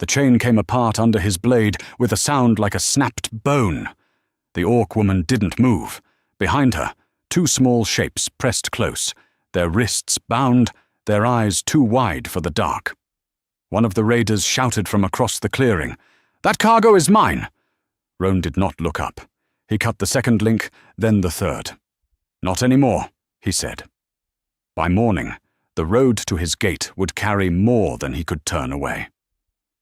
The chain came apart under his blade with a sound like a snapped bone. The orc woman didn't move. Behind her, two small shapes pressed close, their wrists bound, their eyes too wide for the dark. One of the raiders shouted from across the clearing, "That cargo is mine!" Roan did not look up. He cut the second link, then the third. "Not anymore," he said. By morning, the road to his gate would carry more than he could turn away.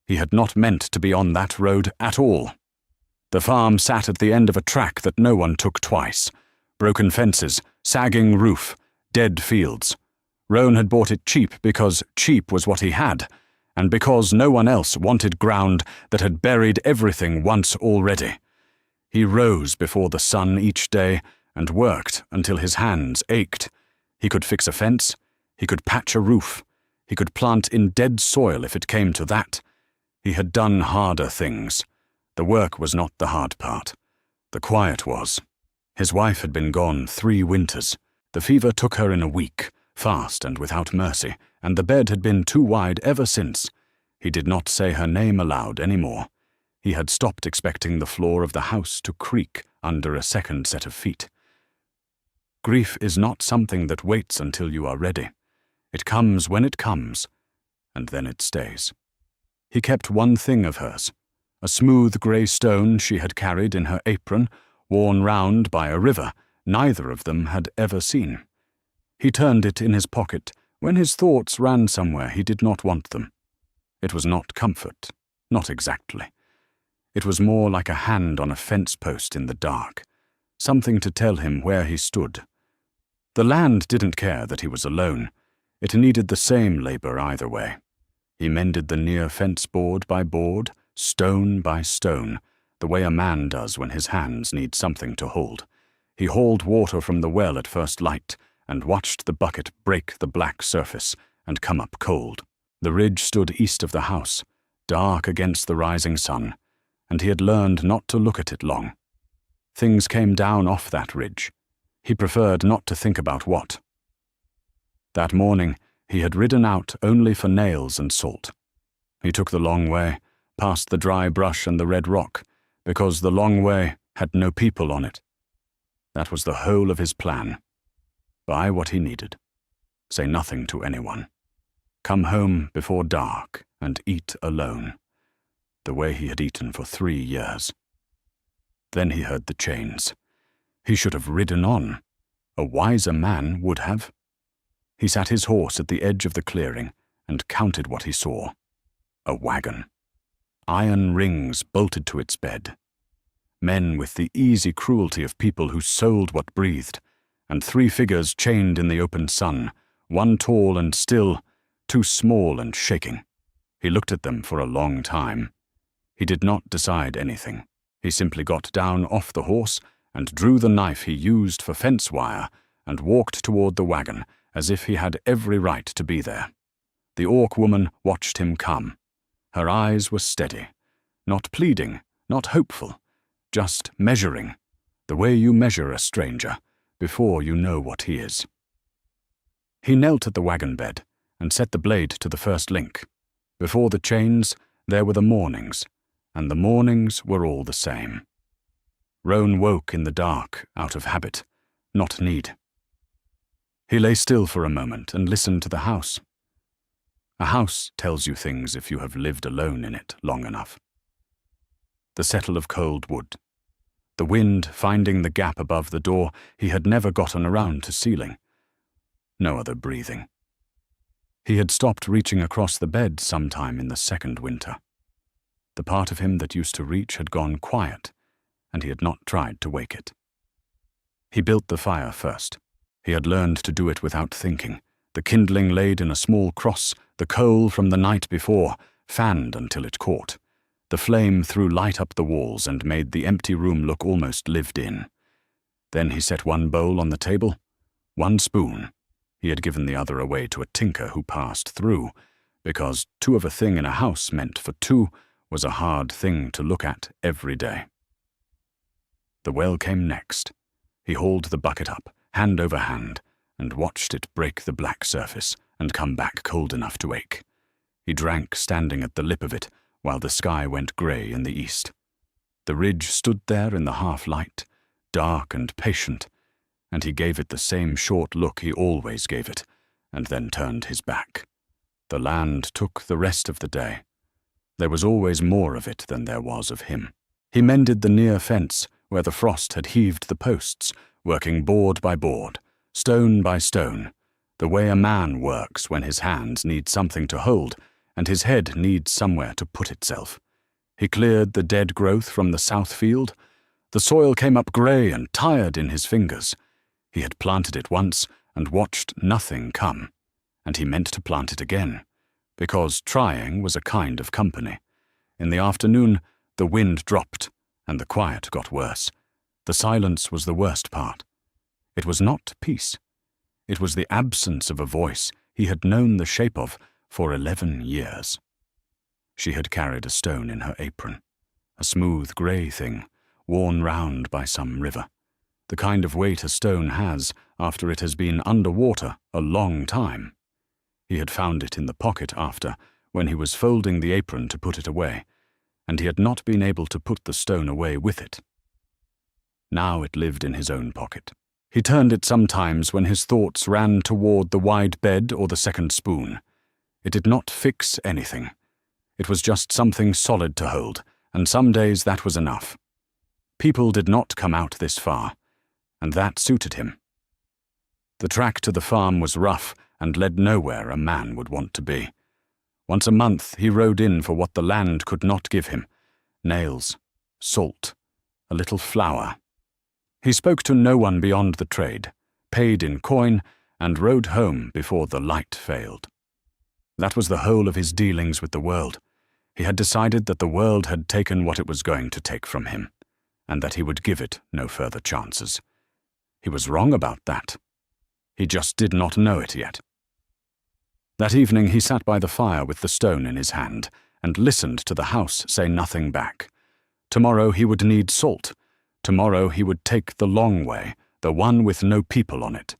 He had not meant to be on that road at all. The farm sat at the end of a track that no one took twice. Broken fences, sagging roof, dead fields. Roan had bought it cheap because cheap was what he had, and because no one else wanted ground that had buried everything once already. He rose before the sun each day and worked until his hands ached. He could fix a fence, he could patch a roof, he could plant in dead soil if it came to that. He had done harder things. The work was not the hard part. The quiet was. His wife had been gone 3 winters. The fever took her in a week, fast and without mercy, and the bed had been too wide ever since. He did not say her name aloud any more. He had stopped expecting the floor of the house to creak under a second set of feet. Grief is not something that waits until you are ready. It comes when it comes, and then it stays. He kept one thing of hers, a smooth grey stone she had carried in her apron, worn round by a river neither of them had ever seen. He turned it in his pocket when his thoughts ran somewhere he did not want them. It was not comfort, not exactly. It was more like a hand on a fence post in the dark, something to tell him where he stood. The land didn't care that he was alone. It needed the same labour either way. He mended the near fence board by board, stone by stone, the way a man does when his hands need something to hold. He hauled water from the well at first light and watched the bucket break the black surface and come up cold. The ridge stood east of the house, dark against the rising sun, and he had learned not to look at it long. Things came down off that ridge. He preferred not to think about what. That morning, he had ridden out only for nails and salt. He took the long way, past the dry brush and the red rock, because the long way had no people on it. That was the whole of his plan. Buy what he needed. Say nothing to anyone. Come home before dark and eat alone, the way he had eaten for 3 years. Then he heard the chains. He should have ridden on. A wiser man would have. He sat his horse at the edge of the clearing and counted what he saw. A wagon. Iron rings bolted to its bed. Men with the easy cruelty of people who sold what breathed, and 3 figures chained in the open sun, one tall and still, 2 small and shaking. He looked at them for a long time. He did not decide anything. He simply got down off the horse and drew the knife he used for fence wire and walked toward the wagon as if he had every right to be there. The orc woman watched him come. Her eyes were steady, not pleading, not hopeful, just measuring, the way you measure a stranger before you know what he is. He knelt at the wagon bed and set the blade to the first link. Before the chains, there were the mornings, and the mornings were all the same. Roan woke in the dark, out of habit, not need. He lay still for a moment and listened to the house. A house tells you things if you have lived alone in it long enough. The settle of cold wood. The wind finding the gap above the door he had never gotten around to sealing. No other breathing. He had stopped reaching across the bed sometime in the 2nd winter. The part of him that used to reach had gone quiet, and he had not tried to wake it. He built the fire first. He had learned to do it without thinking. The kindling laid in a small cross, the coal from the night before, fanned until it caught. The flame threw light up the walls and made the empty room look almost lived in. Then he set 1 bowl on the table, 1 spoon. He had given the other away to a tinker who passed through, because 2 of a thing in a house meant for 2 was a hard thing to look at every day. The well came next. He hauled the bucket up, hand over hand, and watched it break the black surface and come back cold enough to ache. He drank standing at the lip of it, while the sky went grey in the east. The ridge stood there in the half-light, dark and patient, and he gave it the same short look he always gave it, and then turned his back. The land took the rest of the day. There was always more of it than there was of him. He mended the near fence where the frost had heaved the posts, working board by board, stone by stone, the way a man works when his hands need something to hold and his head needs somewhere to put itself. He cleared the dead growth from the south field. The soil came up grey and tired in his fingers. He had planted it once and watched nothing come, and he meant to plant it again, because trying was a kind of company. In the afternoon, the wind dropped, and the quiet got worse. The silence was the worst part. It was not peace. It was the absence of a voice he had known the shape of for 11 years. She had carried a stone in her apron, a smooth grey thing, worn round by some river, the kind of weight a stone has after it has been under water a long time. He had found it in the pocket after, when he was folding the apron to put it away, and he had not been able to put the stone away with it. Now it lived in his own pocket. He turned it sometimes when his thoughts ran toward the wide bed or the second spoon. It did not fix anything. It was just something solid to hold, and some days that was enough. People did not come out this far, and that suited him. The track to the farm was rough and led nowhere a man would want to be. Once a month he rode in for what the land could not give him: nails, salt, a little flour. He spoke to no one beyond the trade, paid in coin, and rode home before the light failed. That was the whole of his dealings with the world. He had decided that the world had taken what it was going to take from him, and that he would give it no further chances. He was wrong about that. He just did not know it yet. That evening he sat by the fire with the stone in his hand, and listened to the house say nothing back. Tomorrow he would need salt. Tomorrow he would take the long way, the one with no people on it.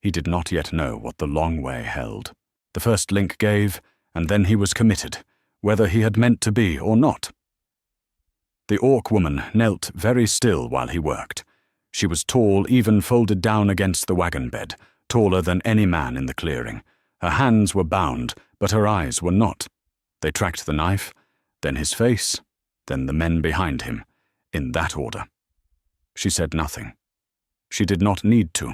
He did not yet know what the long way held. The first link gave, and then he was committed, whether he had meant to be or not. The orc woman knelt very still while he worked. She was tall, even folded down against the wagon bed, taller than any man in the clearing. Her hands were bound, but her eyes were not. They tracked the knife, then his face, then the men behind him, in that order. She said nothing. She did not need to.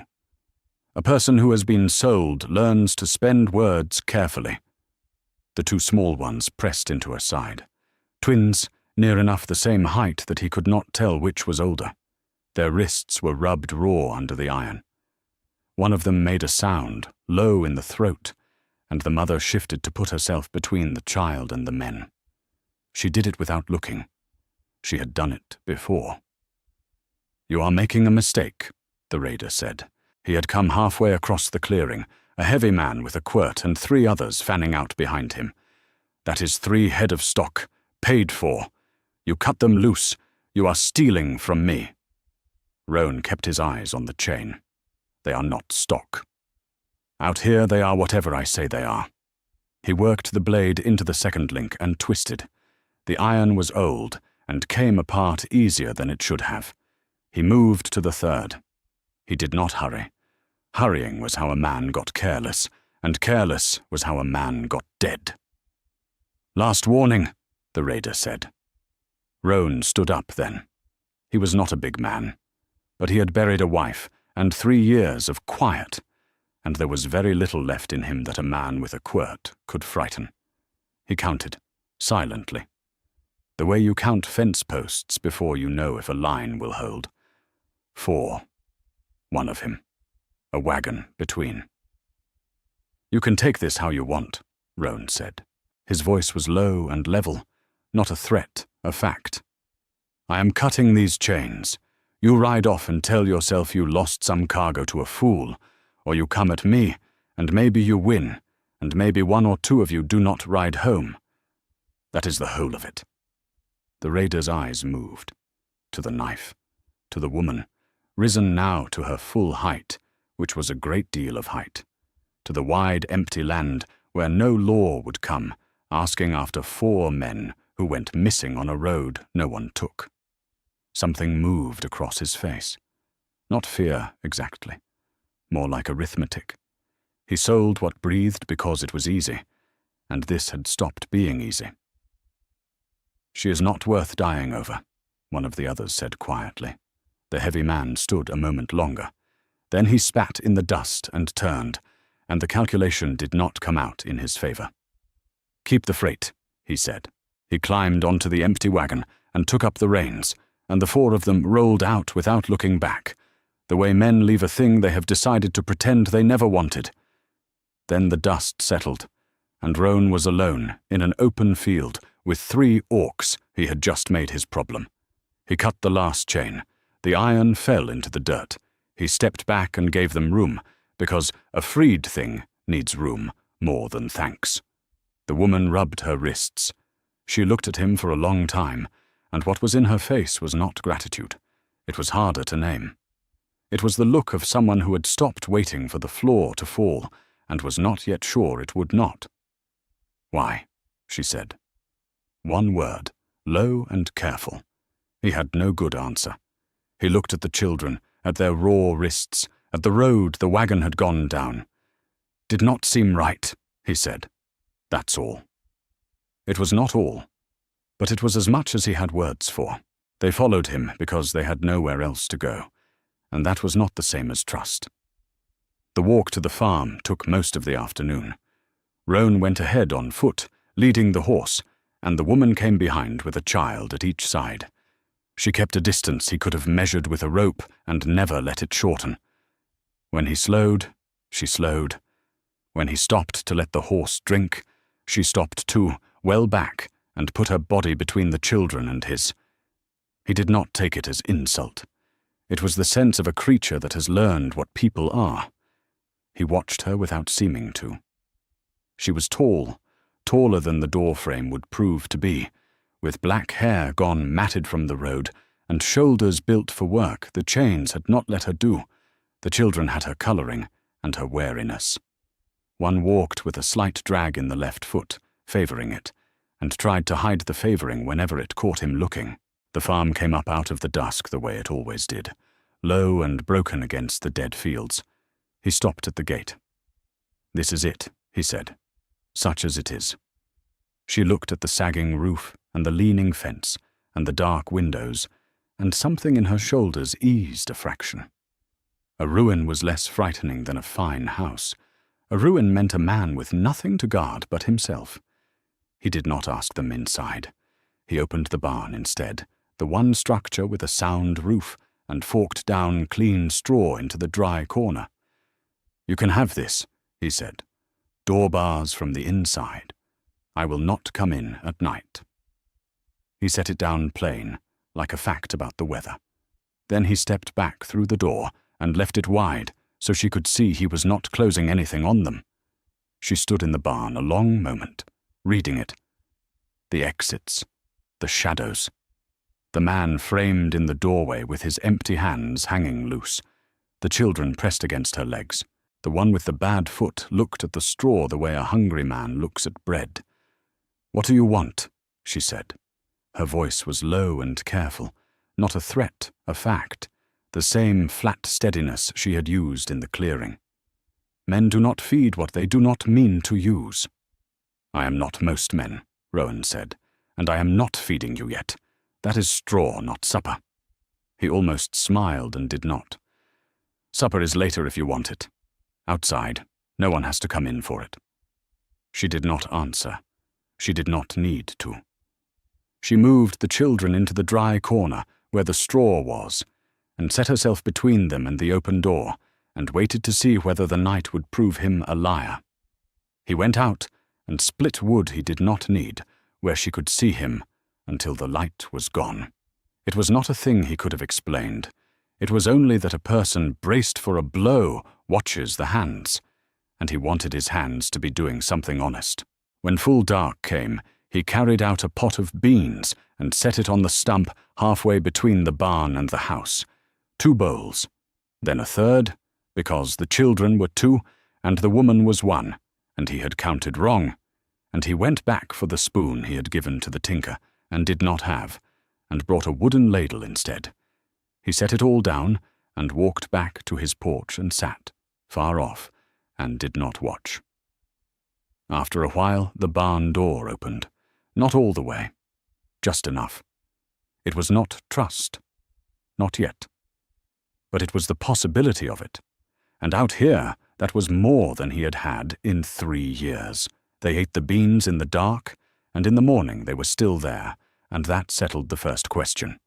A person who has been sold learns to spend words carefully. The two small ones pressed into her side. Twins, near enough the same height that he could not tell which was older. Their wrists were rubbed raw under the iron. One of them made a sound, low in the throat, and the mother shifted to put herself between the child and the men. She did it without looking. She had done it before. "You are making a mistake," the raider said. He had come halfway across the clearing, a heavy man with a quirt and 3 others fanning out behind him. "That is 3 head of stock, paid for. You cut them loose. You are stealing from me." Roan kept his eyes on the chain. "They are not stock. Out here they are whatever I say they are." He worked the blade into the second link and twisted. The iron was old and came apart easier than it should have. He moved to the third. He did not hurry. Hurrying was how a man got careless, and careless was how a man got dead. "Last warning," the raider said. Roan stood up then. He was not a big man, but he had buried a wife and 3 years of quiet, and there was very little left in him that a man with a quirt could frighten. He counted, silently, the way you count fence posts before you know if a line will hold. 4. One of him. A wagon between. "You can take this how you want," Roan said. His voice was low and level, not a threat, a fact. "I am cutting these chains. You ride off and tell yourself you lost some cargo to a fool, or you come at me, and maybe you win, and maybe 1 or 2 of you do not ride home. That is the whole of it." The raider's eyes moved. To the knife. To the woman, risen now to her full height, which was a great deal of height. To the wide, empty land where no law would come, asking after 4 men who went missing on a road no one took. Something moved across his face. Not fear, exactly. More like arithmetic. He sold what breathed because it was easy, and this had stopped being easy. "She is not worth dying over," one of the others said quietly. The heavy man stood a moment longer. Then he spat in the dust and turned, and the calculation did not come out in his favor. "Keep the freight," he said. He climbed onto the empty wagon and took up the reins, and the four of them rolled out without looking back, the way men leave a thing they have decided to pretend they never wanted. Then the dust settled, and Roan was alone in an open field with 3 orcs he had just made his problem. He cut the last chain. The iron fell into the dirt. He stepped back and gave them room, because a freed thing needs room more than thanks. The woman rubbed her wrists. She looked at him for a long time, and what was in her face was not gratitude. It was harder to name. It was the look of someone who had stopped waiting for the floor to fall, and was not yet sure it would not. "Why?" she said. One word, low and careful. He had no good answer. He looked at the children, at their raw wrists, at the road the wagon had gone down. "Did not seem right," he said. "That's all." It was not all, but it was as much as he had words for. They followed him because they had nowhere else to go, and that was not the same as trust. The walk to the farm took most of the afternoon. Roan went ahead on foot, leading the horse, and the woman came behind with a child at each side. She kept a distance he could have measured with a rope and never let it shorten. When he slowed, she slowed. When he stopped to let the horse drink, she stopped too, well back, and put her body between the children and his. He did not take it as insult. It was the sense of a creature that has learned what people are. He watched her without seeming to. She was tall, taller than the door frame would prove to be, with black hair gone matted from the road, and shoulders built for work the chains had not let her do. The children had her coloring and her wariness. One walked with a slight drag in the left foot, favoring it, and tried to hide the favoring whenever it caught him looking. The farm came up out of the dusk the way it always did, low and broken against the dead fields. He stopped at the gate. "This is it," he said, "such as it is." She looked at the sagging roof and the leaning fence and the dark windows, and something in her shoulders eased a fraction. A ruin was less frightening than a fine house. A ruin meant a man with nothing to guard but himself. He did not ask them inside. He opened the barn instead, the one structure with a sound roof, and forked down clean straw into the dry corner. "You can have this," he said. "Door bars from the inside. I will not come in at night." He set it down plain, like a fact about the weather. Then he stepped back through the door and left it wide so she could see he was not closing anything on them. She stood in the barn a long moment, reading it. The exits, the shadows. The man framed in the doorway with his empty hands hanging loose. The children pressed against her legs. The one with the bad foot looked at the straw the way a hungry man looks at bread. "What do you want?" she said. Her voice was low and careful, not a threat, a fact, the same flat steadiness she had used in the clearing. "Men do not feed what they do not mean to use." "I am not most men," Roan said, "and I am not feeding you yet. That is straw, not supper." He almost smiled and did not. "Supper is later if you want it. Outside, no one has to come in for it." She did not answer. She did not need to. She moved the children into the dry corner where the straw was, and set herself between them and the open door, and waited to see whether the night would prove him a liar. He went out and split wood he did not need, where she could see him, until the light was gone. It was not a thing he could have explained. It was only that a person braced for a blow watches the hands, and he wanted his hands to be doing something honest. When full dark came, he carried out a pot of beans and set it on the stump halfway between the barn and the house. 2 bowls, then a third, because the children were 2 and the woman was 1, and he had counted wrong, and he went back for the spoon he had given to the tinker and did not have, and brought a wooden ladle instead. He set it all down and walked back to his porch and sat, far off, and did not watch. After a while, the barn door opened. Not all the way, just enough. It was not trust, not yet. But it was the possibility of it. And out here, that was more than he had had in 3 years. They ate the beans in the dark, and in the morning they were still there, and that settled the first question.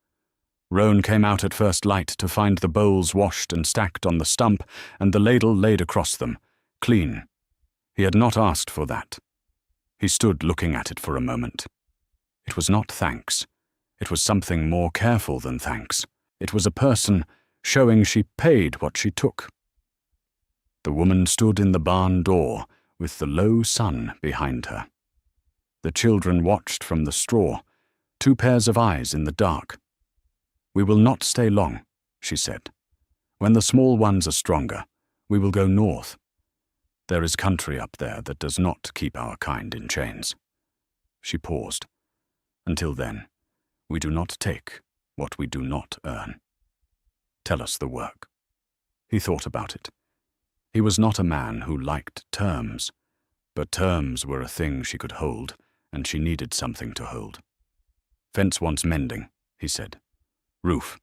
Rowan came out at first light to find the bowls washed and stacked on the stump, and the ladle laid across them, clean. He had not asked for that. He stood looking at it for a moment. It was not thanks. It was something more careful than thanks. It was a person showing she paid what she took. The woman stood in the barn door with the low sun behind her. The children watched from the straw, 2 pairs of eyes in the dark. "We will not stay long," she said. "When the small ones are stronger, we will go north. There is country up there that does not keep our kind in chains." She paused. "Until then, we do not take what we do not earn. Tell us the work." He thought about it. He was not a man who liked terms, but terms were a thing she could hold, and she needed something to hold. "Fence wants mending," he said. "Roof.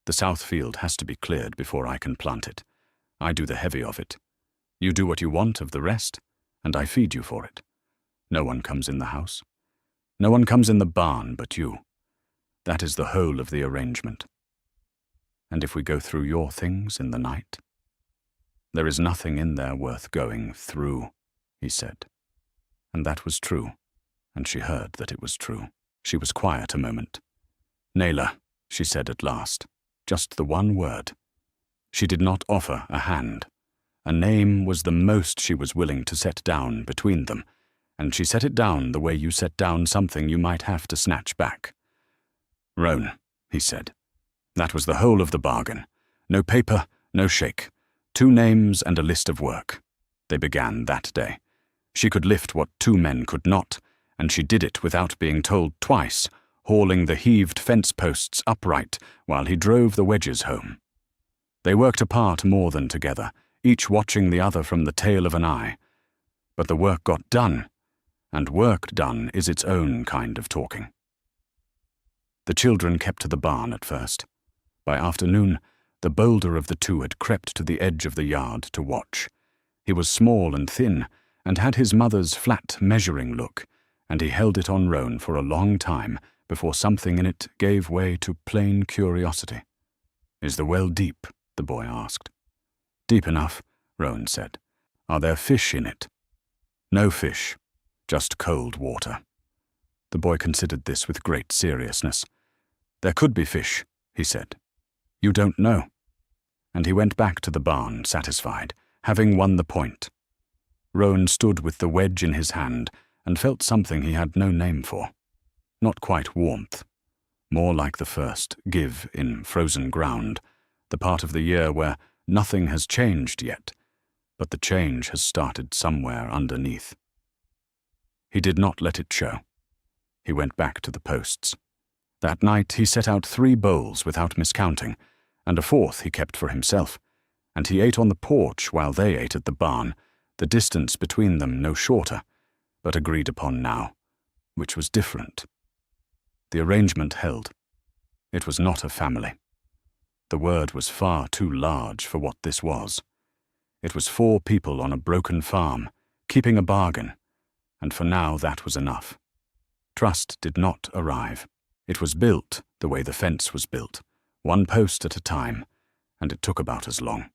The south field has to be cleared before I can plant it. I do the heavy of it. You do what you want of the rest, and I feed you for it. No one comes in the house. No one comes in the barn but you. That is the whole of the arrangement. And if we go through your things in the night, there is nothing in there worth going through," he said. And that was true, and she heard that it was true. She was quiet a moment. "Naylor," she said at last, just the one word. She did not offer a hand. A name was the most she was willing to set down between them, and she set it down the way you set down something you might have to snatch back. "Roan," he said. That was the whole of the bargain. No paper, no shake. 2 names and a list of work. They began that day. She could lift what 2 men could not, and she did it without being told twice, hauling the heaved fence posts upright while he drove the wedges home. They worked apart more than together, each watching the other from the tail of an eye. But the work got done, and work done is its own kind of talking. The children kept to the barn at first. By afternoon, the bolder of the 2 had crept to the edge of the yard to watch. He was small and thin, and had his mother's flat measuring look, and he held it on Rowan for a long time before something in it gave way to plain curiosity. "Is the well deep?" the boy asked. "Deep enough," Rowan said. "Are there fish in it?" "No fish, just cold water." The boy considered this with great seriousness. "There could be fish," he said. "You don't know." And he went back to the barn, satisfied, having won the point. Rowan stood with the wedge in his hand and felt something he had no name for. Not quite warmth. More like the first give in frozen ground, the part of the year where nothing has changed yet, but the change has started somewhere underneath. He did not let it show. He went back to the posts. That night he set out 3 bowls without miscounting, and a 4th he kept for himself, and he ate on the porch while they ate at the barn, the distance between them no shorter, but agreed upon now, which was different. The arrangement held. It was not a family. The word was far too large for what this was. It was 4 people on a broken farm, keeping a bargain, and for now that was enough. Trust did not arrive. It was built the way the fence was built, 1 post at a time, and it took about as long.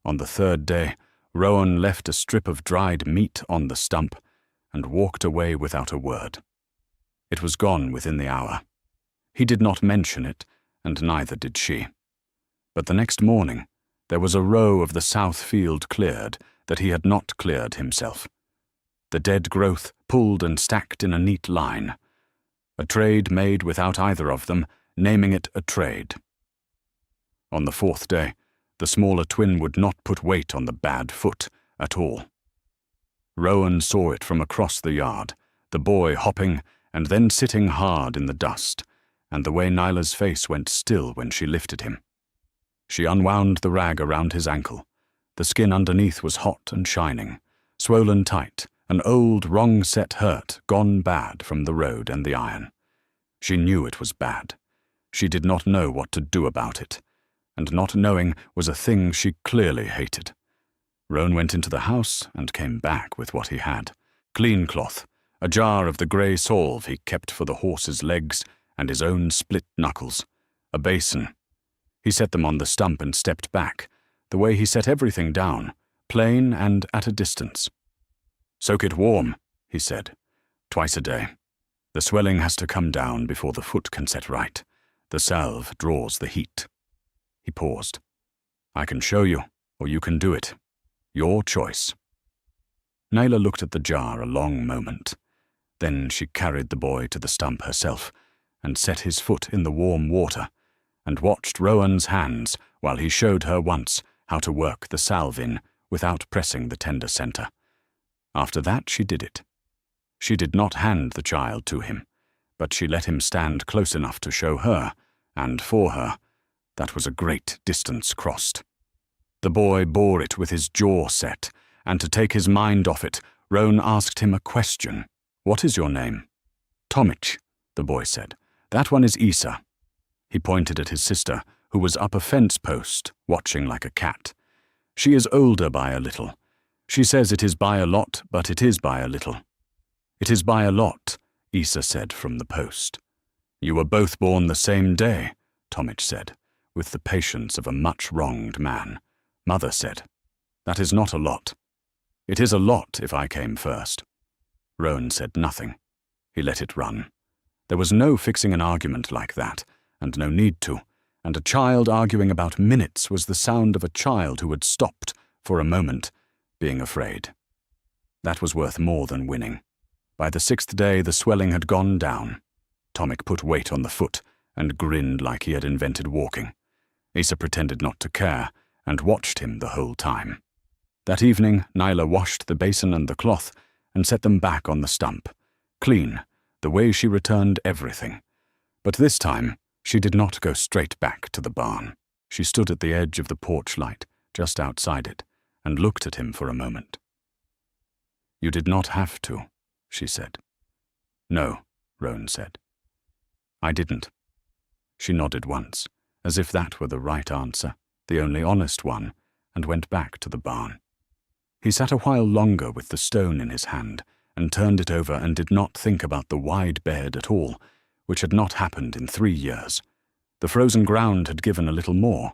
On the 3rd day, Rowan left a strip of dried meat on the stump and walked away without a word. It was gone within the hour. He did not mention it, and neither did she. But the next morning, there was a row of the south field cleared that he had not cleared himself. The dead growth pulled and stacked in a neat line. A trade made without either of them, naming it a trade. On the 4th day, the smaller twin would not put weight on the bad foot at all. Rowan saw it from across the yard, the boy hopping and then sitting hard in the dust, and the way Nyla's face went still when she lifted him. She unwound the rag around his ankle. The skin underneath was hot and shining, swollen tight, an old wrong-set hurt gone bad from the road and the iron. She knew it was bad. She did not know what to do about it, and not knowing was a thing she clearly hated. Roan went into the house and came back with what he had. Clean cloth, a jar of the grey salve he kept for the horse's legs and his own split knuckles, a basin. He set them on the stump and stepped back, the way he set everything down, plain and at a distance. "Soak it warm," he said, "twice a day. The swelling has to come down before the foot can set right. The salve draws the heat." He paused. "I can show you, or you can do it. Your choice." Nyla looked at the jar a long moment. Then she carried the boy to the stump herself and set his foot in the warm water and watched Rowan's hands while he showed her once how to work the salve in without pressing the tender center. After that she did it. She did not hand the child to him, but she let him stand close enough to show her, and for her. That was a great distance crossed. The boy bore it with his jaw set, and to take his mind off it, Roan asked him a question. "What is your name?" "Tomich," the boy said. "That one is Isa." He pointed at his sister, who was up a fence post, watching like a cat. "She is older by a little. She says it is by a lot, but it is by a little." "It is by a lot," Isa said from the post. "You were both born the same day," Tomich said, with the patience of a much-wronged man. Mother said, "That is not a lot." "It is a lot if I came first." Roan said nothing. He let it run. There was no fixing an argument like that, and no need to, and a child arguing about minutes was the sound of a child who had stopped, for a moment, being afraid. That was worth more than winning. By the 6th day the swelling had gone down. Tomich put weight on the foot and grinned like he had invented walking. Isa pretended not to care and watched him the whole time. That evening Nyla washed the basin and the cloth and set them back on the stump, clean, the way she returned everything. But this time she did not go straight back to the barn. She stood at the edge of the porch light, just outside it, and looked at him for a moment. "You did not have to," she said. "No," Roan said. "I didn't." She nodded once, as if that were the right answer, the only honest one, and went back to the barn. He sat a while longer with the stone in his hand, and turned it over and did not think about the wide bed at all, which had not happened in 3 years. The frozen ground had given a little more.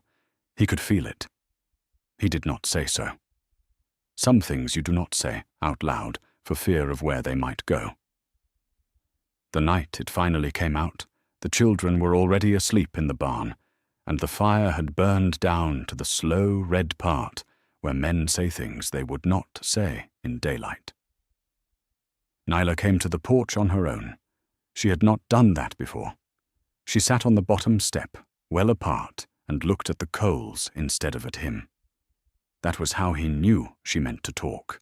He could feel it. He did not say so. Some things you do not say out loud for fear of where they might go. The night it finally came out, the children were already asleep in the barn, and the fire had burned down to the slow red part where men say things they would not say in daylight. Nyla came to the porch on her own. She had not done that before. She sat on the bottom step, well apart, and looked at the coals instead of at him. That was how he knew she meant to talk.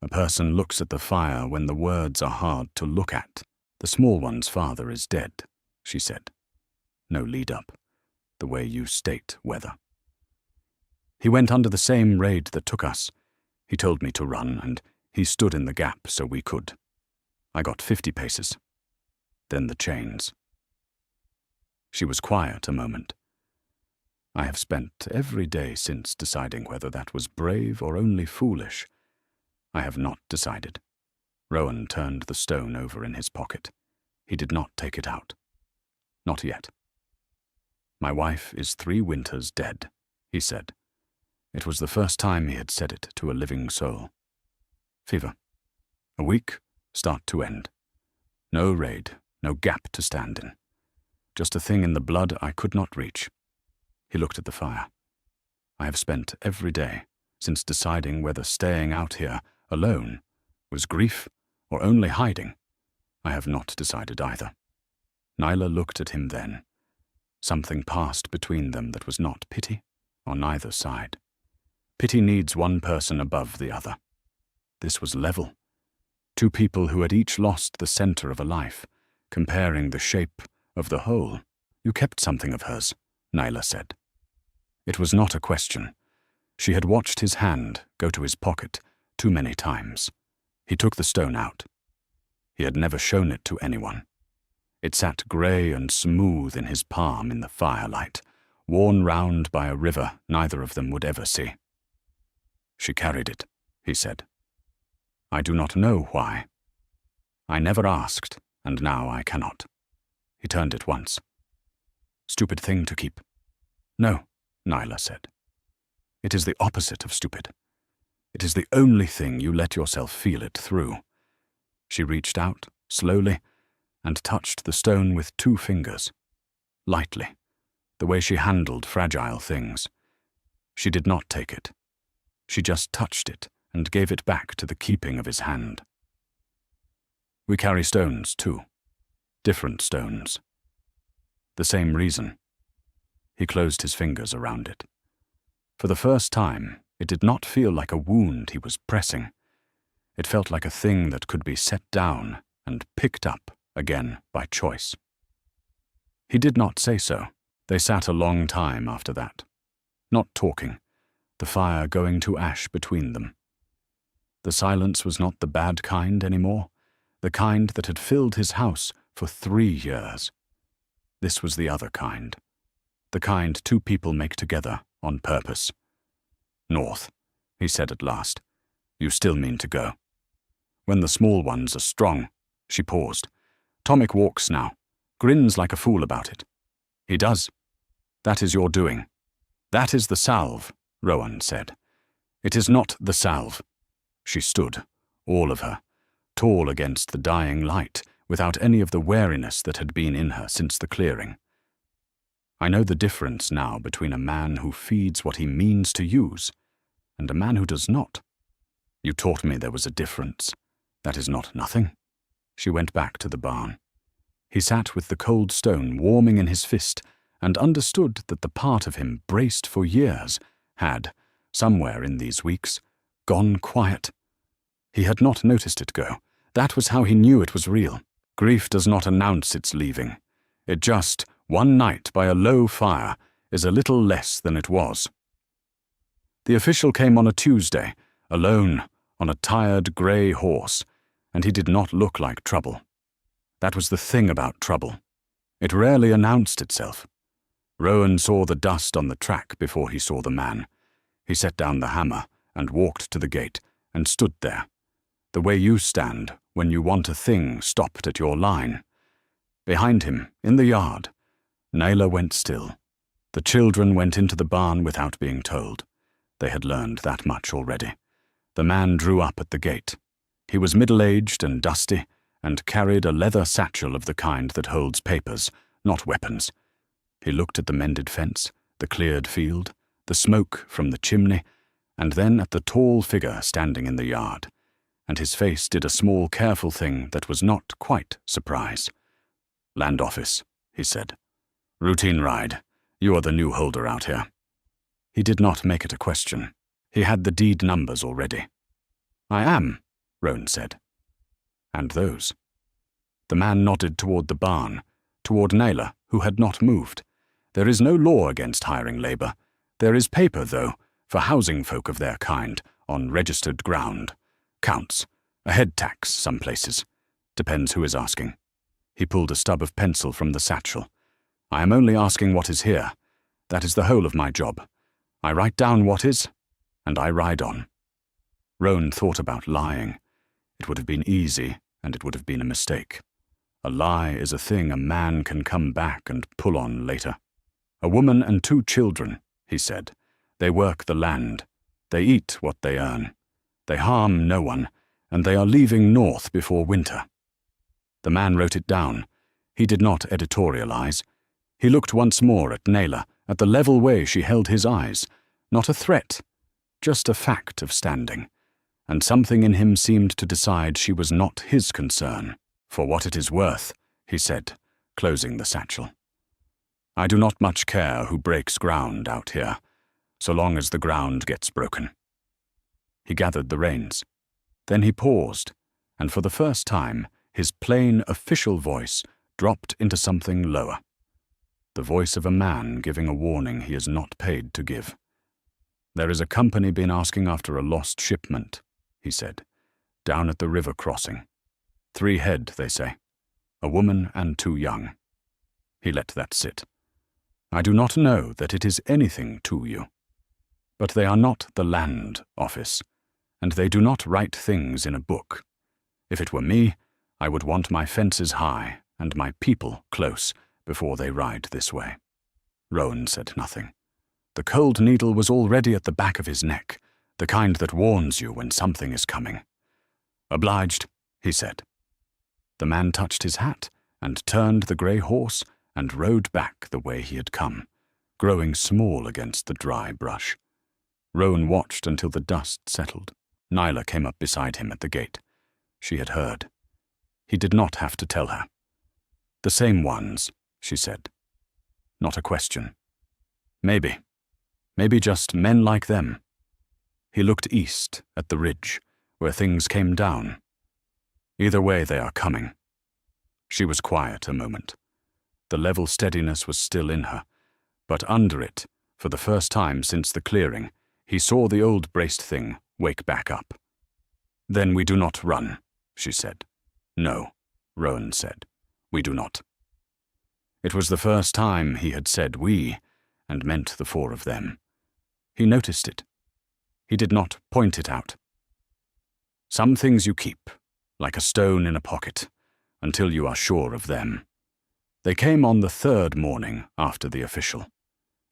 A person looks at the fire when the words are hard to look at. "The small one's father is dead," she said. No lead-up. The way you state weather. "He went under the same raid that took us. He told me to run, and he stood in the gap so we could. I got 50 paces. Then the chains." She was quiet a moment. "I have spent every day since deciding whether that was brave or only foolish. I have not decided." Rowan turned the stone over in his pocket. He did not take it out. "Not yet. My wife is 3 winters dead," he said. It was the first time he had said it to a living soul. "Fever. A week, start to end. No raid, no gap to stand in. Just a thing in the blood I could not reach." He looked at the fire. "I have spent every day since deciding whether staying out here alone was grief or only hiding. I have not decided either." Nyla looked at him then. Something passed between them that was not pity on neither side. Pity needs one person above the other. This was level. Two people who had each lost the center of a life, comparing the shape of the whole. You kept something of hers, Nyla said. It was not a question. She had watched his hand go to his pocket too many times. He took the stone out. He had never shown it to anyone. It sat grey and smooth in his palm in the firelight, worn round by a river neither of them would ever see. She carried it, he said. I do not know why. I never asked, and now I cannot. He turned it once. Stupid thing to keep. No, Nyla said. It is the opposite of stupid. It is the only thing you let yourself feel it through. She reached out, slowly, and touched the stone with 2 fingers. Lightly, the way she handled fragile things. She did not take it. She just touched it and gave it back to the keeping of his hand. We carry stones, too. Different stones. The same reason. He closed his fingers around it. For the first time, it did not feel like a wound he was pressing. It felt like a thing that could be set down and picked up again by choice. He did not say so. They sat a long time after that, not talking, the fire going to ash between them. The silence was not the bad kind anymore, the kind that had filled his house for 3 years. This was the other kind, the kind 2 people make together on purpose. North, he said at last. You still mean to go. When the small ones are strong. She paused. Tomek walks now, grins like a fool about it. He does. That is your doing. That is the salve, Rowan said. It is not the salve. She stood, all of her, tall against the dying light, without any of the wariness that had been in her since the clearing. I know the difference now between a man who feeds what he means to use and a man who does not. You taught me there was a difference. That is not nothing. She went back to the barn. He sat with the cold stone warming in his fist and understood that the part of him braced for years had, somewhere in these weeks, gone quiet. He had not noticed it go. That was how he knew it was real. Grief does not announce its leaving. It just, one night by a low fire, is a little less than it was. The official came on a Tuesday, alone, on a tired grey horse, and he did not look like trouble. That was the thing about trouble. It rarely announced itself. Rowan saw the dust on the track before he saw the man. He set down the hammer and walked to the gate and stood there, the way you stand when you want a thing stopped at your line. Behind him, in the yard, Nyla went still. The children went into the barn without being told. They had learned that much already. The man drew up at the gate. He was middle-aged and dusty, and carried a leather satchel of the kind that holds papers, not weapons. He looked at the mended fence, the cleared field, the smoke from the chimney, and then at the tall figure standing in the yard, and his face did a small careful thing that was not quite surprise. Land office, he said. Routine ride. You are the new holder out here. He did not make it a question. He had the deed numbers already. I am, Rowan said. And those. The man nodded toward the barn, toward Nyla, who had not moved. There is no law against hiring labor. There is paper, though, for housing folk of their kind, on registered ground. Counts. A head tax, some places. Depends who is asking. He pulled a stub of pencil from the satchel. I am only asking what is here. That is the whole of my job. I write down what is, and I ride on. Rowan thought about lying. It would have been easy, and it would have been a mistake. A lie is a thing a man can come back and pull on later. A woman and 2 children, he said. They work the land. They eat what they earn. They harm no one, and they are leaving north before winter. The man wrote it down. He did not editorialize. He looked once more at Nyla, at the level way she held his eyes. Not a threat, just a fact of standing. And something in him seemed to decide she was not his concern. For what it is worth, he said, closing the satchel. I do not much care who breaks ground out here, so long as the ground gets broken. He gathered the reins. Then he paused, and for the first time, his plain, official voice dropped into something lower. The voice of a man giving a warning he is not paid to give. "There is a company been asking after a lost shipment," he said, "down at the river crossing. 3 head, they say. A woman and 2 young." He let that sit. "I do not know that it is anything to you. But they are not the land office, and they do not write things in a book. If it were me, I would want my fences high and my people close before they ride this way." Rowan said nothing. The cold needle was already at the back of his neck, the kind that warns you when something is coming. "Obliged," he said. The man touched his hat and turned the grey horse and rode back the way he had come, growing small against the dry brush. Rowan watched until the dust settled. Nyla came up beside him at the gate. She had heard. He did not have to tell her. "The same ones," she said. Not a question. Maybe just men like them." He looked east at the ridge, where things came down. "Either way they are coming." She was quiet a moment. The level steadiness was still in her, but under it, for the first time since the clearing, he saw the old braced thing wake back up. "Then we do not run," she said. "No," Rowan said. "We do not." It was the first time he had said we, and meant the 4 of them. He noticed it. He did not point it out. "Some things you keep, like a stone in a pocket, until you are sure of them." They came on the 3rd morning after the official,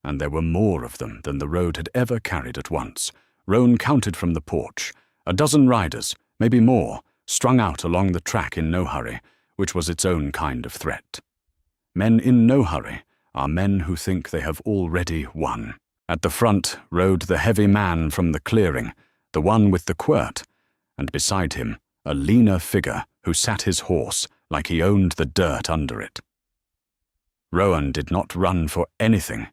and there were more of them than the road had ever carried at once. Rowan counted from the porch, 12 riders, maybe more, strung out along the track in no hurry, which was its own kind of threat. Men in no hurry are men who think they have already won. At the front rode the heavy man from the clearing, the one with the quirt, and beside him a leaner figure who sat his horse like he owned the dirt under it. Rowan did not run for anything.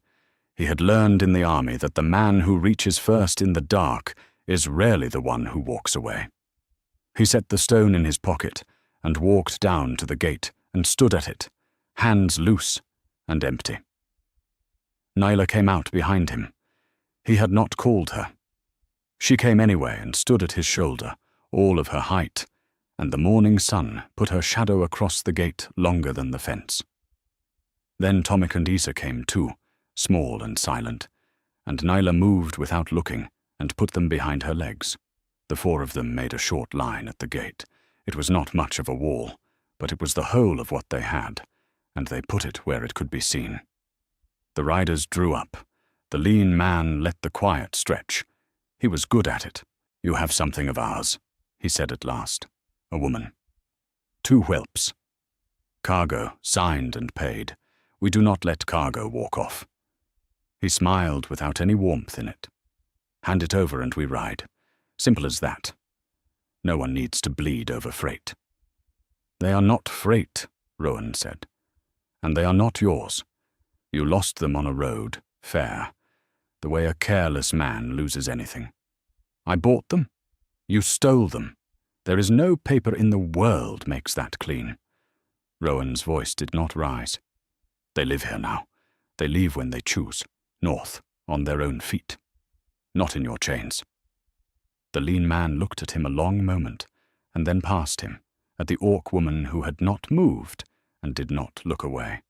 He had learned in the army that the man who reaches first in the dark is rarely the one who walks away. He set the stone in his pocket and walked down to the gate and stood at it, hands loose and empty. Nyla came out behind him. He had not called her. She came anyway and stood at his shoulder, all of her height, and the morning sun put her shadow across the gate longer than the fence. Then Tomek and Isa came too, small and silent, and Nyla moved without looking and put them behind her legs. The 4 of them made a short line at the gate. It was not much of a wall, but it was the whole of what they had, and they put it where it could be seen. The riders drew up. The lean man let the quiet stretch. He was good at it. "You have something of ours," he said at last. "A woman. 2 whelps. Cargo, signed and paid. We do not let cargo walk off." He smiled without any warmth in it. "Hand it over and we ride. Simple as that. No one needs to bleed over freight." "They are not freight," Rowan said. "And they are not yours. You lost them on a road, fair, the way a careless man loses anything. I bought them. You stole them. There is no paper in the world makes that clean." Rowan's voice did not rise. "They live here now. They leave when they choose, north, on their own feet. Not in your chains." The lean man looked at him a long moment, and then past him, at the orc woman who had not moved and did not look away,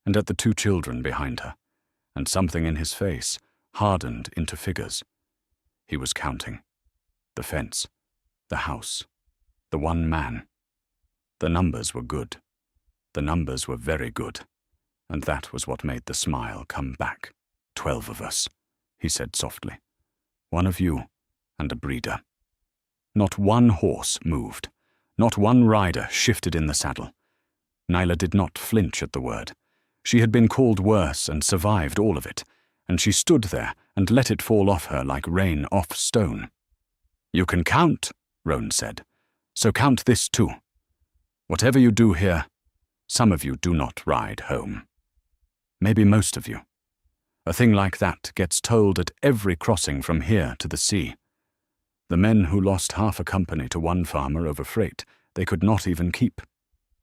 and at the 2 children behind her, and something in his face hardened into figures. He was counting. The fence, the house, the 1 man. The numbers were good. The numbers were very good, and that was what made the smile come back. 12 of us," he said softly. "1 of you, and a breeder." Not 1 horse moved. Not 1 rider shifted in the saddle. Nyla did not flinch at the word. She had been called worse and survived all of it, and she stood there and let it fall off her like rain off stone. "You can count," Rowan said, "so count this too. Whatever you do here, some of you do not ride home. Maybe most of you. A thing like that gets told at every crossing from here to the sea. The men who lost half a company to 1 farmer over freight, they could not even keep.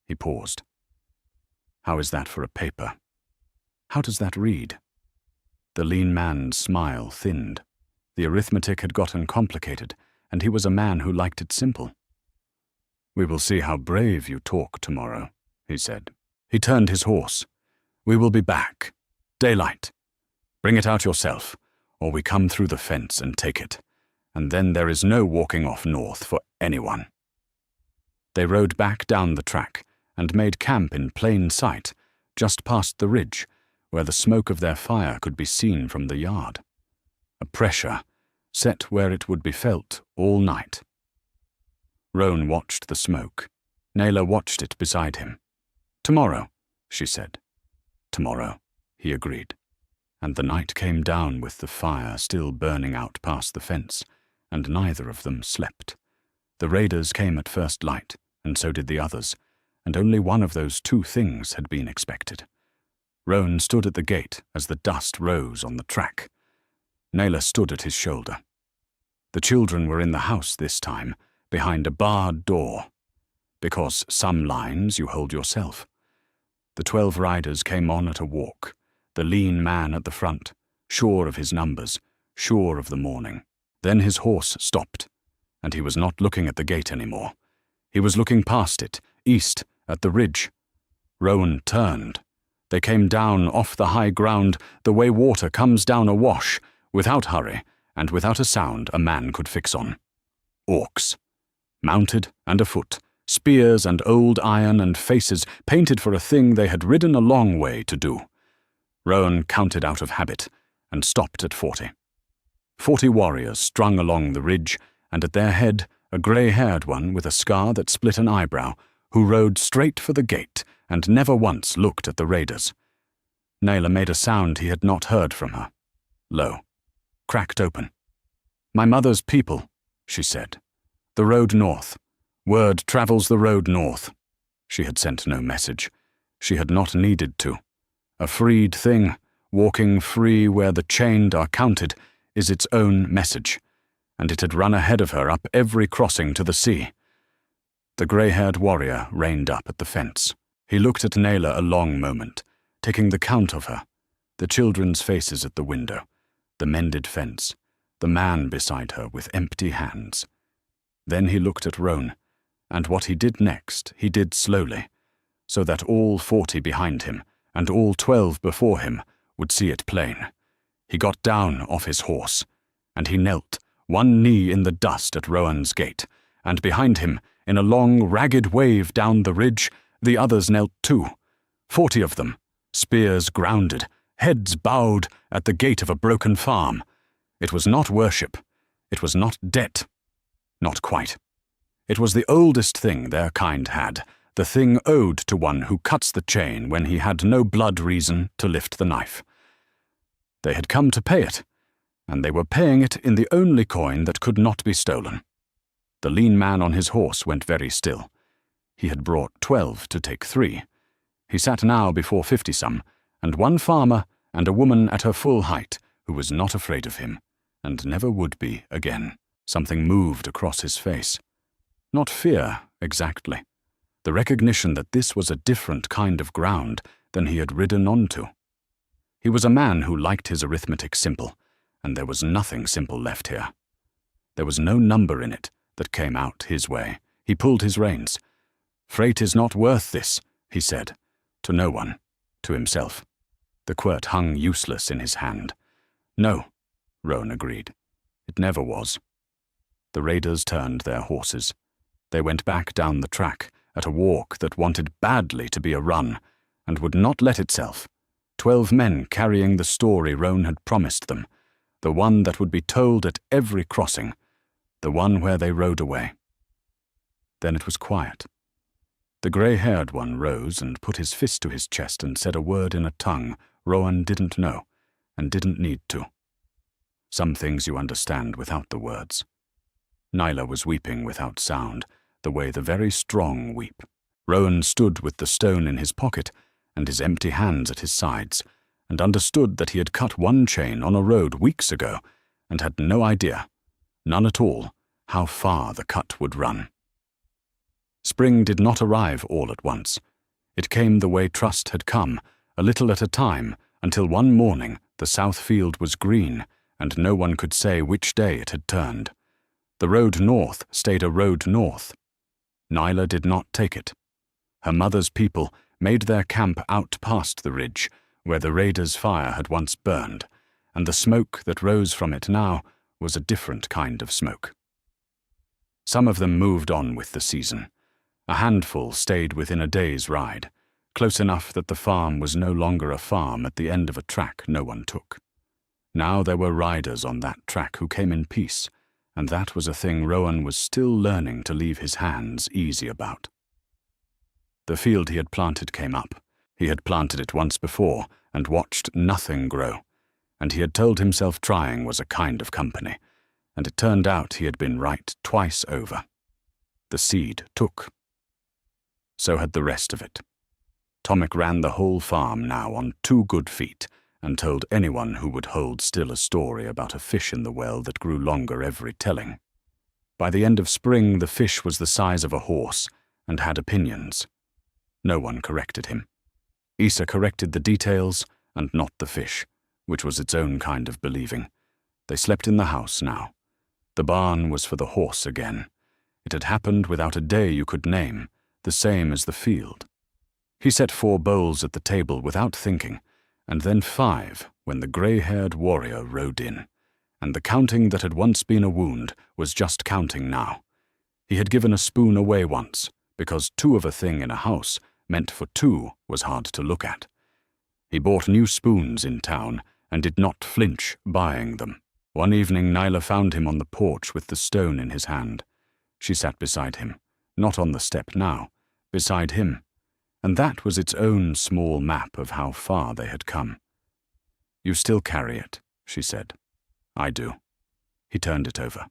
He paused. How is that for a paper? How does that read? The lean man's smile thinned. The arithmetic had gotten complicated, and he was a man who liked it simple. We will see how brave you talk tomorrow, he said. He turned his horse. We will be back. Daylight. Bring it out yourself, or we come through the fence and take it, and then there is no walking off north for anyone. They rode back down the track and made camp in plain sight, just past the ridge, where the smoke of their fire could be seen from the yard. A pressure, set where it would be felt all night. Roan watched the smoke. Naylor watched it beside him. Tomorrow, she said. Tomorrow, he agreed. And the night came down with the fire still burning out past the fence, and neither of them slept. The raiders came at first light, and so did the others, and only one of those two things had been expected. Roan stood at the gate as the dust rose on the track. Naylor stood at his shoulder. The children were in the house this time, behind a barred door, because some lines you hold yourself. The 12 riders came on at a walk, the lean man at the front, sure of his numbers, sure of the morning. Then his horse stopped, and he was not looking at the gate anymore. He was looking past it, east, at the ridge. Roan turned. They came down off the high ground, the way water comes down a wash, without hurry, and without a sound a man could fix on. Orcs. Mounted and afoot, spears and old iron and faces painted for a thing they had ridden a long way to do. Roan counted out of habit, and stopped at 40. 40 warriors strung along the ridge, and at their head a grey-haired one with a scar that split an eyebrow, who rode straight for the gate and never once looked at the raiders. Naylor made a sound he had not heard from her. Low. Cracked open. My mother's people, she said. The road north. Word travels the road north. She had sent no message. She had not needed to. A freed thing, walking free where the chained are counted, is its own message, and it had run ahead of her up every crossing to the sea. The grey-haired warrior reined up at the fence. He looked at Naylor a long moment, taking the count of her, the children's faces at the window, the mended fence, the man beside her with empty hands. Then he looked at Roan, and what he did next he did slowly, so that all 40 behind him, and all 12 before him, would see it plain. He got down off his horse, and he knelt, one knee in the dust at Roan's gate, and behind him, in a long, ragged wave down the ridge, the others knelt too, 40 of them, spears grounded, heads bowed at the gate of a broken farm. It was not worship. It was not debt. Not quite. It was the oldest thing their kind had, the thing owed to one who cuts the chain when he had no blood reason to lift the knife. They had come to pay it, and they were paying it in the only coin that could not be stolen. The lean man on his horse went very still. He had brought 12 to take 3. He sat now before 50-some, and one farmer and a woman at her full height who was not afraid of him, and never would be again. Something moved across his face. Not fear, exactly. The recognition that this was a different kind of ground than he had ridden onto. He was a man who liked his arithmetic simple, and there was nothing simple left here. There was no number in it that came out his way. He pulled his reins. Freight is not worth this, he said, to no one, to himself. The quirt hung useless in his hand. No, Roan agreed. It never was. The raiders turned their horses. They went back down the track, at a walk that wanted badly to be a run, and would not let itself. 12 men carrying the story Roan had promised them, the one that would be told at every crossing, the one where they rode away. Then it was quiet. The grey-haired one rose and put his fist to his chest and said a word in a tongue Roan didn't know, and didn't need to. Some things you understand without the words. Naylor was weeping without sound, the way the very strong weep. Roan stood with the stone in his pocket and his empty hands at his sides, and understood that he had cut one chain on a road weeks ago, and had no idea, none at all, how far the cut would run. Spring did not arrive all at once. It came the way trust had come, a little at a time, until one morning the south field was green, and no one could say which day it had turned. The road north stayed a road north. Nyla did not take it. Her mother's people made their camp out past the ridge, where the raiders' fire had once burned, and the smoke that rose from it now was a different kind of smoke. Some of them moved on with the season. A handful stayed within a day's ride, close enough that the farm was no longer a farm at the end of a track no one took. Now there were riders on that track who came in peace, and that was a thing Rowan was still learning to leave his hands easy about. The field he had planted came up. He had planted it once before and watched nothing grow, and he had told himself trying was a kind of company, and it turned out he had been right twice over. The seed took. So had the rest of it. Tomek ran the whole farm now on 2 good feet, and told anyone who would hold still a story about a fish in the well that grew longer every telling. By the end of spring the fish was the size of a horse, and had opinions. No one corrected him. Isa corrected the details, and not the fish, which was its own kind of believing. They slept in the house now. The barn was for the horse again. It had happened without a day you could name, the same as the field. He set 4 bowls at the table without thinking, and then 5 when the grey-haired warrior rode in, and the counting that had once been a wound was just counting now. He had given a spoon away once, because 2 of a thing in a house meant for 2 was hard to look at. He bought new spoons in town, and did not flinch buying them. One evening Nyla found him on the porch with the stone in his hand. She sat beside him, not on the step now, beside him, and that was its own small map of how far they had come. "You still carry it," she said. "I do." He turned it over.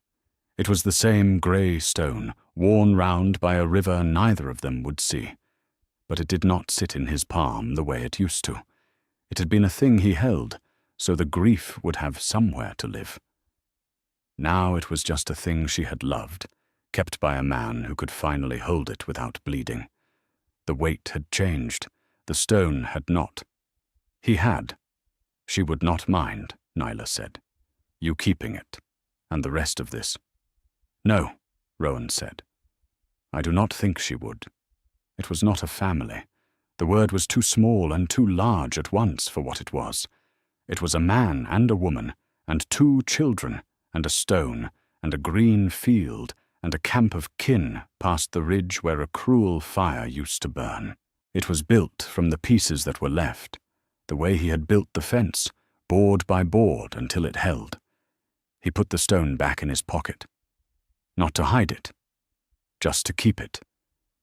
It was the same grey stone, worn round by a river neither of them would see. But it did not sit in his palm the way it used to. It had been a thing he held, so the grief would have somewhere to live. Now it was just a thing she had loved, kept by a man who could finally hold it without bleeding. The weight had changed, the stone had not. He had. She would not mind, Nyla said. You keeping it, and the rest of this. No, Rowan said. I do not think she would. It was not a family. The word was too small and too large at once for what it was. It was a man and a woman, and 2 children, and a stone, and a green field, and a camp of kin past the ridge where a cruel fire used to burn. It was built from the pieces that were left, the way he had built the fence, board by board until it held. He put the stone back in his pocket. Not to hide it, just to keep it,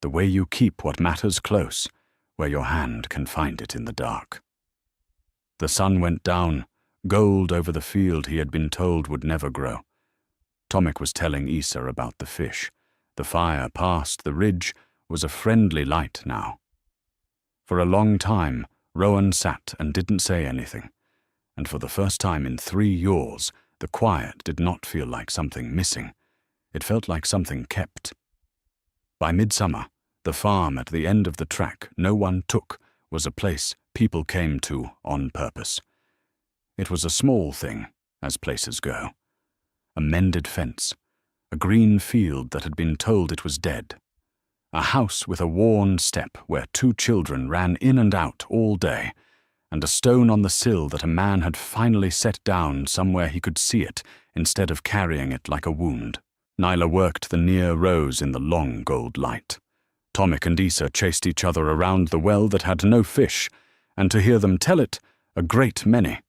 the way you keep what matters close, where your hand can find it in the dark. The sun went down, gold over the field he had been told would never grow. Tomek was telling Isa about the fish. The fire past the ridge was a friendly light now. For a long time, Rowan sat and didn't say anything, and for the first time in 3 years, the quiet did not feel like something missing. It felt like something kept. By midsummer, the farm at the end of the track no one took was a place people came to on purpose. It was a small thing, as places go. A mended fence, a green field that had been told it was dead, a house with a worn step where 2 children ran in and out all day, and a stone on the sill that a man had finally set down somewhere he could see it instead of carrying it like a wound. Nyla worked the near rows in the long gold light. Tomek and Isa chased each other around the well that had no fish, and to hear them tell it, a great many.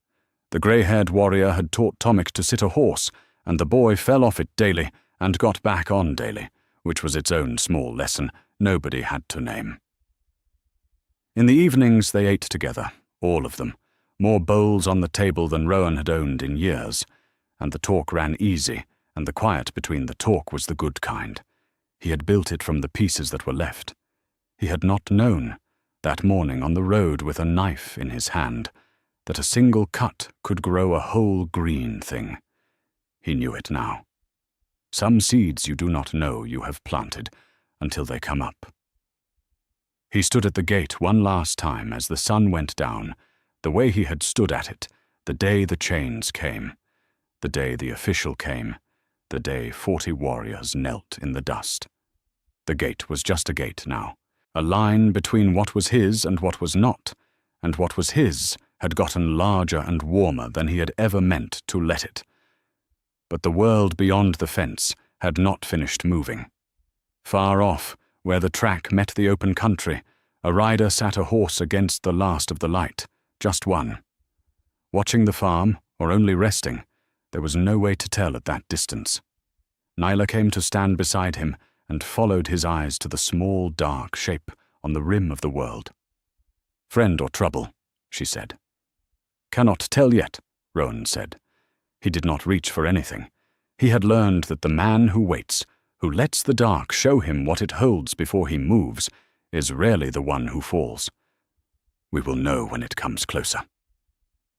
The grey-haired warrior had taught Tomek to sit a horse, and the boy fell off it daily and got back on daily, which was its own small lesson nobody had to name. In the evenings they ate together, all of them, more bowls on the table than Rowan had owned in years, and the talk ran easy, and the quiet between the talk was the good kind. He had built it from the pieces that were left. He had not known, that morning on the road with a knife in his hand, that a single cut could grow a whole green thing. He knew it now. Some seeds you do not know you have planted until they come up. He stood at the gate one last time as the sun went down, the way he had stood at it, the day the chains came, the day the official came, the day 40 warriors knelt in the dust. The gate was just a gate now, a line between what was his and what was not, and what was his had gotten larger and warmer than he had ever meant to let it. But the world beyond the fence had not finished moving. Far off, where the track met the open country, a rider sat a horse against the last of the light, just one. Watching the farm, or only resting, there was no way to tell at that distance. Nyla came to stand beside him and followed his eyes to the small, dark shape on the rim of the world. "Friend or trouble?" she said. "Cannot tell yet," Rowan said. He did not reach for anything. He had learned that the man who waits, who lets the dark show him what it holds before he moves, is rarely the one who falls. "We will know when it comes closer."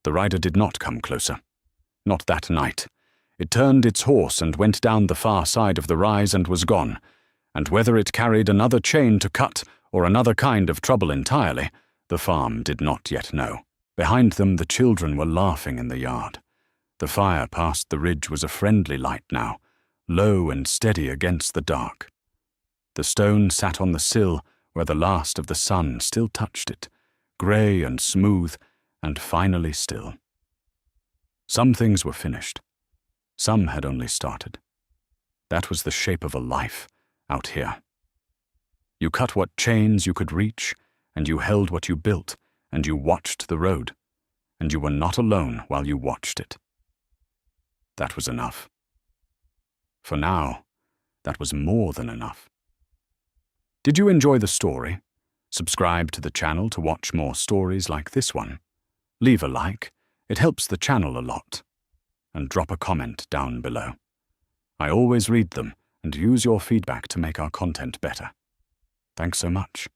The rider did not come closer. Not that night. It turned its horse and went down the far side of the rise and was gone, and whether it carried another chain to cut or another kind of trouble entirely, the farm did not yet know. Behind them the children were laughing in the yard. The fire past the ridge was a friendly light now, low and steady against the dark. The stone sat on the sill where the last of the sun still touched it, grey and smooth and finally still. Some things were finished. Some had only started. That was the shape of a life out here. You cut what chains you could reach, and you held what you built, and you watched the road, and you were not alone while you watched it. That was enough. For now, that was more than enough. Did you enjoy the story? Subscribe to the channel to watch more stories like this one. Leave a like, it helps the channel a lot. And drop a comment down below. I always read them and use your feedback to make our content better. Thanks so much.